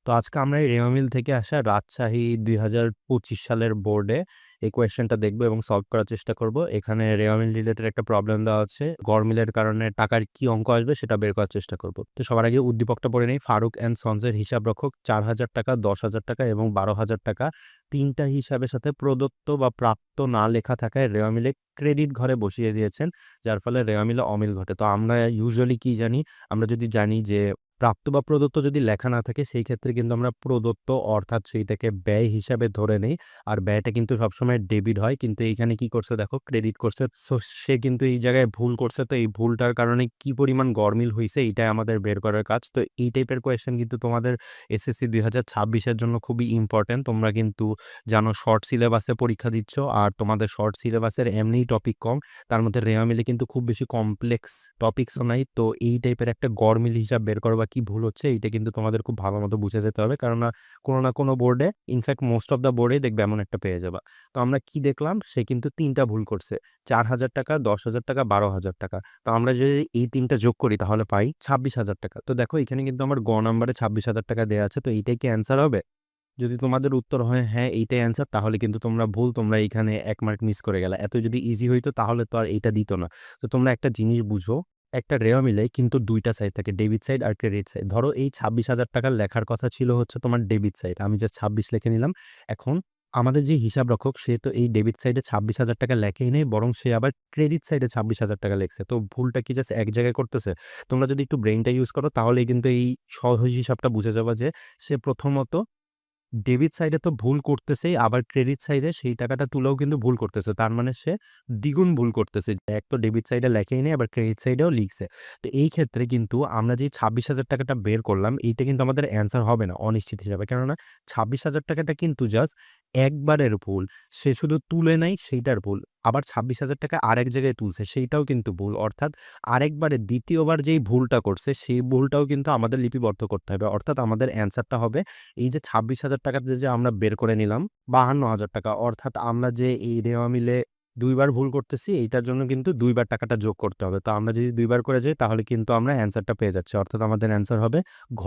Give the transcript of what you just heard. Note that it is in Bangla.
তো আজকে আমরা এই রেওয়া মিল থেকে আসা রাজশাহী ২০২৫ সালের বোর্ডে এই কোয়েশ্চেনটা দেখব এবং সলভ করার চেষ্টা করব। এখানে রেওয়া মিল রিলেটেড একটা প্রবলেম দেওয়া আছে। গড়মিলের কারণে টাকার কি অঙ্ক আসবে সেটা বের করার চেষ্টা করব। তো সবার আগে উদ্দীপকটা পড়ে নেই। ফারুক অ্যান্ড সন্সের হিসাব রক্ষক ৪,০০০ টাকা, ১০,০০০ টাকা এবং ১২,০০০ টাকা ৩টা হিসাবের সাথে প্রদত্ত বা প্রাপ্ত না লেখা থাকায় রেওয়া মিলে ক্রেডিট ঘরে বসিয়ে দিয়েছেন, যার ফলে রেওয়া মিলে অমিল ঘটে। তো আমরা ইউজুয়ালি কি জানি? আমরা যদি জানি যে প্রাপ্ত বা প্রদত্ত যদি লেখা না থাকে সেই ক্ষেত্রে কিন্তু আমরা প্রদত্ত অর্থাৎ সেইটাকে ব্যয় হিসাবে ধরে নেই। আর ব্যয়টা কিন্তু সবসময় ডেবিট হয়। কিন্তু এইখানে কি করছে দেখো, ক্রেডিট করছে। সো সে কিন্তু এই জায়গায় ভুল করছে। তো এই ভুলটার কারণে কি পরিমাণ গড়মিল হইছে এইটাই আমাদের বের করার কাজ। তো এই টাইপের কোয়েশ্চেন কিন্তু তোমাদের এসএসসি ২০২৬ এর জন্য খুবই ইম্পর্টেন্ট। তোমরা কিন্তু জানো শর্ট সিলেবাসে পরীক্ষা দিচ্ছ আর তোমাদের শর্ট সিলেবাসের এমনিই টপিক কম। তার মধ্যে রেওয়া মিলে কিন্তু খুব বেশি কমপ্লেক্স টপিকসও নাই। তো এই টাইপের একটা গড়মিল হিসাব বের করো বা কি ভুল হচ্ছে এইটা কিন্তু তোমাদের খুব ভালো মতো বুঝে যেতে হবে। কারণ কোনো না কোনো বোর্ডে, ইনফ্যাক্ট মোস্ট অফ দ্য বোর্ডেই দেখবে এমন একটা পেয়ে যাবা। তো আমরা কি দেখলাম, সে কিন্তু ৩টা ভুল করছে। ৪,০০০ টাকা, ১০,০০০ টাকা, ১২,০০০ টাকা। তো আমরা যদি এই ৩টা যোগ করি তাহলে পাই ২৬,০০০ টাকা। তো দেখো এখানে কিন্তু আমার গ নাম্বারে ২৬,০০০ টাকা দেয়া আছে। তো এইটাই কি অ্যান্সার হবে? যদি তোমাদের উত্তর হয় হ্যাঁ এইটাই অ্যান্সার, তাহলে কিন্তু তোমরা ভুল, তোমরা এইখানে ১ মার্ক মিস করে গেলা। এত যদি ইজি হইতো তাহলে তো আর এইটা দিত না। তো তোমরা একটা জিনিস বুঝো, একটা রেওয়া মিলে কিন্তু ২ টা সাইড থাকে, ডেবিট সাইড আর ক্রেডিট সাইড। ধরো এই ২৬,০০০ টাকা লেখার কথা ছিল হচ্ছে তোমার ডেবিট সাইড। আমি জাস্ট ২৬ লিখে নিলাম। এখন আমাদের যে হিসাব রক্ষক সে তো এই ডেবিট সাইডে ২৬,০০০ টাকা লেখেই নাই, বরং সে আবার ক্রেডিট সাইডে ২৬,০০০ টাকা লিখছে। তো ভুলটা কি জাস্ট এক জায়গায় করতেছে? তোমরা যদি একটু ব্রেইনটা ইউজ করো তাহলেই কিন্তু এই সহজ হিসাবটা বুঝে যাবা যে সে প্রথমত ডেবিট সাইডে তো ভুল করতেছেই, আবার ক্রেডিট সাইডে সেই টাকাটা তুলেও কিন্তু ভুল করতেছে। তার মানে সে দ্বিগুণ ভুল করতেছে। এক তো ডেবিট সাইডে লেখেই নাই, আবার ক্রেডিট সাইডেও লিখছে। তো এই ক্ষেত্রে কিন্তু আমরা যে ২৬,০০০ টাকাটা বের করলাম, এইটা কিন্তু আমাদের অ্যান্সার হবে না অনিশ্চিত হিসাবে। কেননা ২৬,০০০ টাকাটা কিন্তু জাস্ট একবারের ভুল। সে শুধু তুলে নাই সেইটার ভুল। আবার ২৬,০০০ টাকা আরেক জায়গায় তুলছে সেইটাও কিন্তু ভুল। অর্থাৎ আরেকবারে দ্বিতীয়বার যেই ভুলটা করছে সেই ভুলটাও কিন্তু আমাদের লিপিবদ্ধ করতে হবে। অর্থাৎ আমাদের অ্যান্সারটা হবে এই যে ২৬,০০০ টাকা যে আমরা বের করে নিলাম ৫২,০০০ টাকা। অর্থাৎ আমরা যে এই রেওয়া মিলে ২ বার ভুল করতেছি এইটার জন্য কিন্তু ২ বার টাকাটা যোগ করতে হবে। তো আমরা যদি ২ বার করে যাই তাহলে কিন্তু আমরা অ্যান্সারটা পেয়ে যাচ্ছি। অর্থাৎ আমাদের অ্যান্সার হবে ঘ।